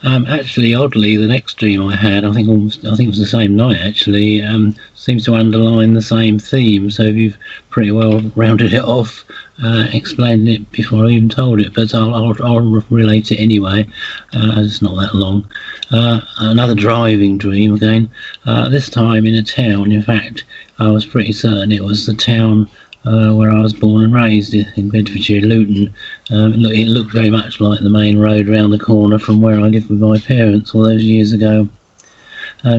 Actually, oddly, the next dream I had, I think it was the same night. Actually, seems to underline the same theme. So you've pretty well rounded it off, explained it before I even told it. But I'll relate it anyway. It's not that long. Another driving dream again. This time in a town. In fact, I was pretty certain it was the town where I was born and raised in Bedfordshire, Luton. It looked very much like the main road round the corner from where I lived with my parents all those years ago.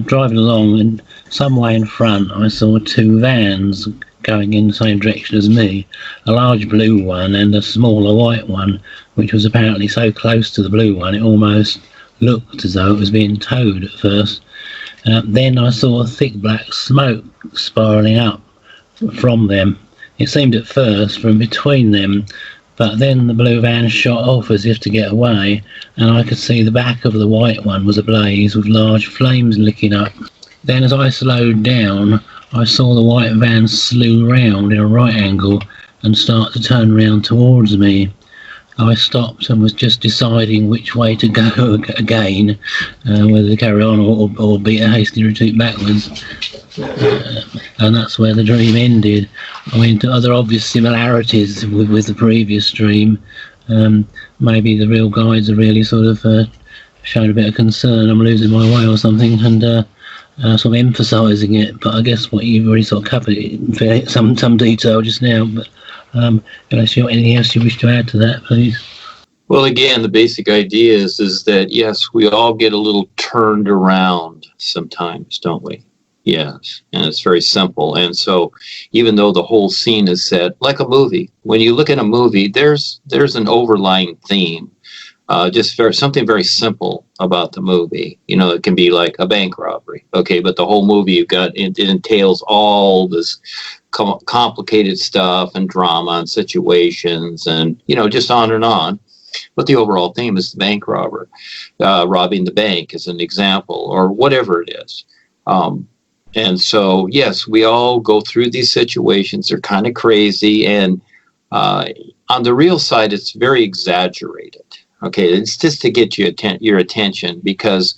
Driving along, and some way in front I saw two vans going in the same direction as me, a large blue one and a smaller white one, which was apparently so close to the blue one it almost looked as though it was being towed at first. Then I saw thick black smoke spiralling up from them. It seemed at first from between them, but then the blue van shot off as if to get away, and I could see the back of the white one was ablaze with large flames licking up. Then as I slowed down, I saw the white van slew round in a right angle and start to turn round towards me. I stopped and was just deciding which way to go again, whether to carry on or beat a hasty retreat backwards. And that's where the dream ended. I mean, other obvious similarities with the previous dream. Maybe the real guides are really sort of showing a bit of concern I'm losing my way or something, and sort of emphasising it. But I guess what you've already sort of covered it in some detail just now. But unless you have anything else you wish to add to that, please. Well, again, the basic idea is that, yes, we all get a little turned around sometimes, don't we? Yes, and it's very simple. And so even though the whole scene is set like a movie, when you look at a movie, there's an overlying theme, something very simple about the movie. You know, it can be like a bank robbery, okay, but the whole movie, it entails all this complicated stuff and drama and situations and, you know, just on and on. But the overall theme is the bank robber, robbing the bank as an example, or whatever it is. And so, yes, we all go through these situations. They're kind of crazy. And on the real side, it's very exaggerated. Okay, it's just to get your attention, because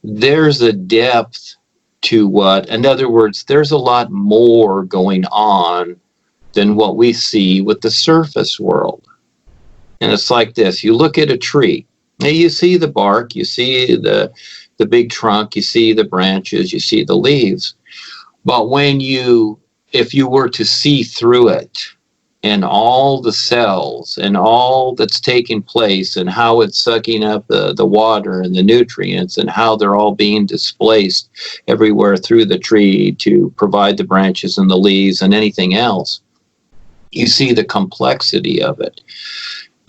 there's a depth to in other words, there's a lot more going on than what we see with the surface world. And it's like this. You look at a tree. Now you see the bark, you see the big trunk, you see the branches, you see the leaves. But if you were to see through it and all the cells and all that's taking place and how it's sucking up the water and the nutrients and how they're all being displaced everywhere through the tree to provide the branches and the leaves and anything else, you see the complexity of it.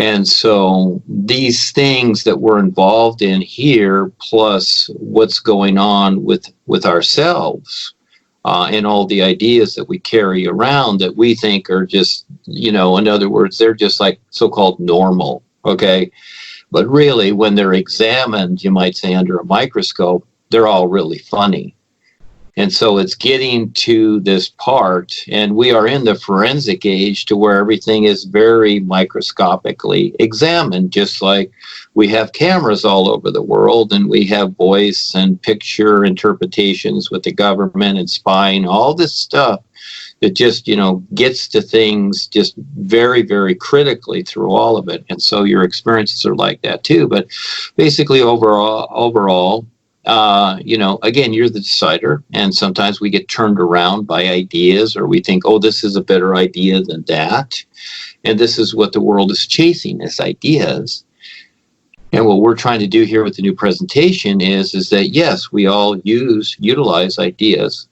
And so these things that we're involved in here, plus what's going on with ourselves, and all the ideas that we carry around that we think are just, you know, in other words, they're just like so-called normal, okay? But really, when they're examined, you might say under a microscope, they're all really funny. And so it's getting to this part, and we are in the forensic age to where everything is very microscopically examined, just like we have cameras all over the world, and we have voice and picture interpretations with the government and spying, all this stuff that just, you know, gets to things just very, very critically through all of it. And so your experiences are like that too. But basically overall, you know, again, you're the decider, and sometimes we get turned around by ideas, or we think, oh, this is a better idea than that. And this is what the world is chasing, is ideas. And what we're trying to do here with the new presentation is that, yes, we all utilize ideas,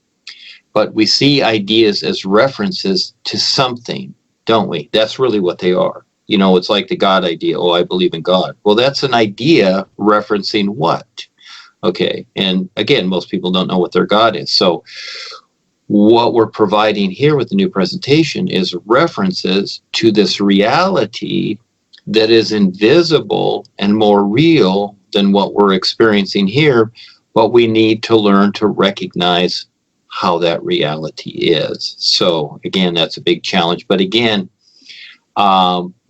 but we see ideas as references to something, don't we? That's really what they are. You know, it's like the God idea. Oh, I believe in God. Well, that's an idea referencing what? Okay, and again, most people don't know what their God is. So what we're providing here with the new presentation is references to this reality that is invisible and more real than what we're experiencing here, but we need to learn to recognize how that reality is. So again, that's a big challenge. But again,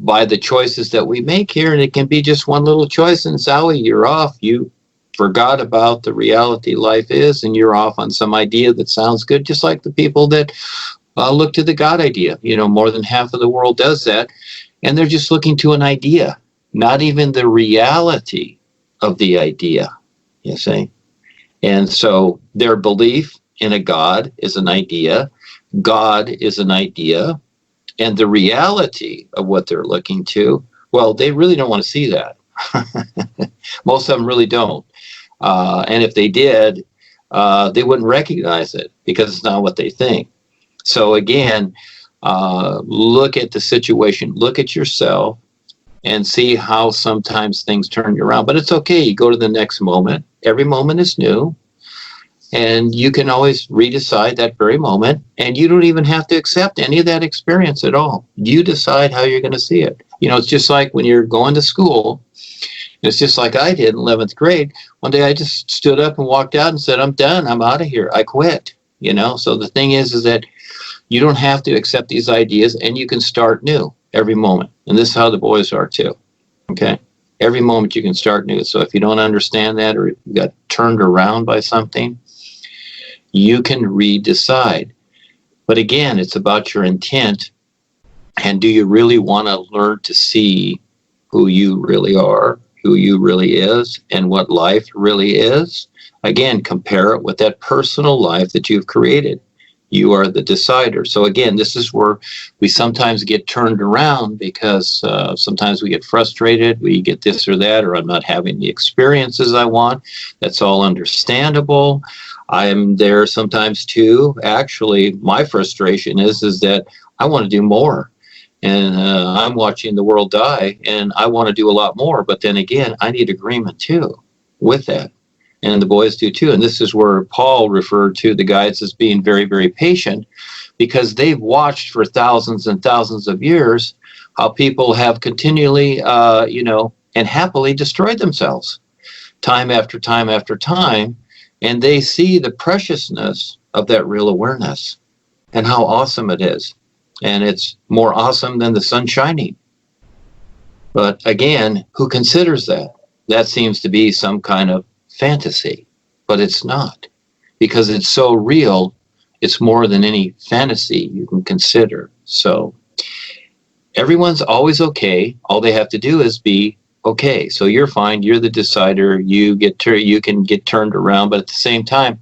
by the choices that we make here, and it can be just one little choice, and Zowie, you're off. You forgot about the reality life is, and you're off on some idea that sounds good, just like the people that look to the God idea. You know, more than half of the world does that, and they're just looking to an idea, not even the reality of the idea, you see. And so their belief in a God is an idea, God is an idea, and the reality of what they're looking to, well, they really don't want to see that. Most of them really don't. And if they did, they wouldn't recognize it because it's not what they think. So again, look at the situation, look at yourself, and see how sometimes things turn you around. But it's okay. You go to the next moment. Every moment is new. And you can always redecide that very moment. And you don't even have to accept any of that experience at all. You decide how you're going to see it. You know, it's just like when you're going to school. It's just like I did in 11th grade. One day I just stood up and walked out and said, I'm done. I'm out of here. I quit. You know, so the thing is that you don't have to accept these ideas, and you can start new every moment. And this is how the boys are too. Okay? Every moment you can start new. So if you don't understand that, or you got turned around by something, you can redecide. But again, it's about your intent. And do you really want to learn to see who you really are, who you really is, and what life really is? Again, compare it with that personal life that you've created. You are the decider. So again, this is where we sometimes get turned around, because sometimes we get frustrated, we get this or that, or I'm not having the experiences I want. That's all understandable. I am there sometimes too. Actually, my frustration is that I want to do more. And I'm watching the world die, and I want to do a lot more. But then again, I need agreement too with that. And the boys do too. And this is where Paul referred to the guides as being very, very patient, because they've watched for thousands and thousands of years how people have continually, and happily destroyed themselves time after time after time. And they see the preciousness of that real awareness and how awesome it is. And it's more awesome than the sun shining. But again, who considers that? That seems to be some kind of fantasy, but it's not, because it's so real. It's more than any fantasy you can consider. So everyone's always okay. All they have to do is be okay. So you're fine. You're the decider. You can get turned around. But at the same time,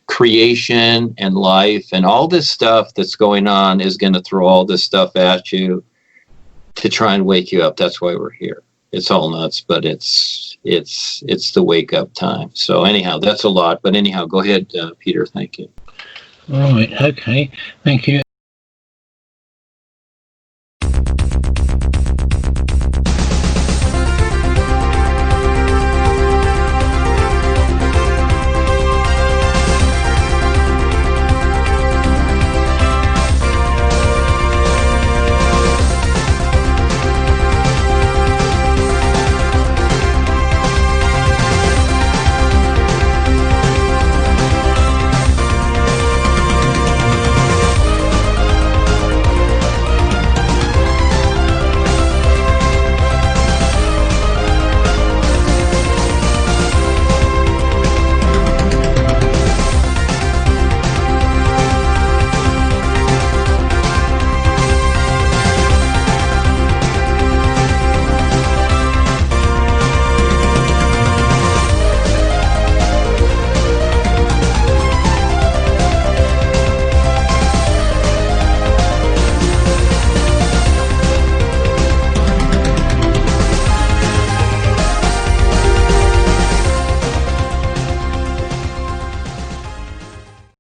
creation and life and all this stuff that's going on is going to throw all this stuff at you to try and wake you up. That's why we're here. It's all nuts, but it's the wake up time. So anyhow, that's a lot. But anyhow, go ahead, Peter. Thank you. Right. Okay. Thank you.